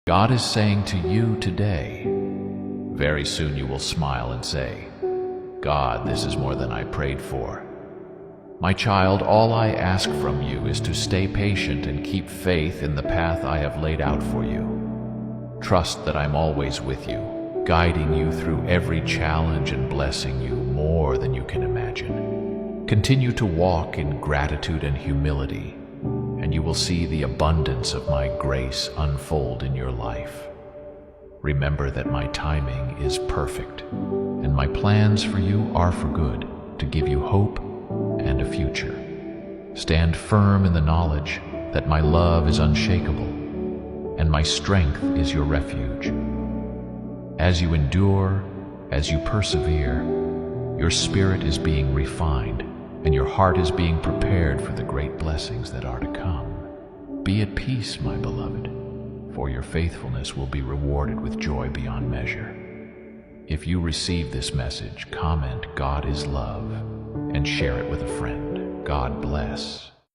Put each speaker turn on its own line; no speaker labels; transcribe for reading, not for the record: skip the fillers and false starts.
God is saying to you today, very soon you will smile and say, God, this is more than I prayed for. My child, all I ask from you is to stay patient and keep faith in the path I have laid out for you. Trust that I'm always with you, guiding you through every challenge and blessing you more than you can imagine. Continue to walk in gratitude and humility, and you will see the abundance of my grace unfold in your life. Remember that my timing is perfect, and my plans for you are for good, to give you hope and a future. Stand firm in the knowledge that my love is unshakable, and my strength is your refuge. As you endure, as you persevere, your spirit is being refined, and your heart is being prepared for the great blessings that are to come. Be at peace, my beloved, for your faithfulness will be rewarded with joy beyond measure. If you receive this message, comment "God is love" and share it with a friend. God bless.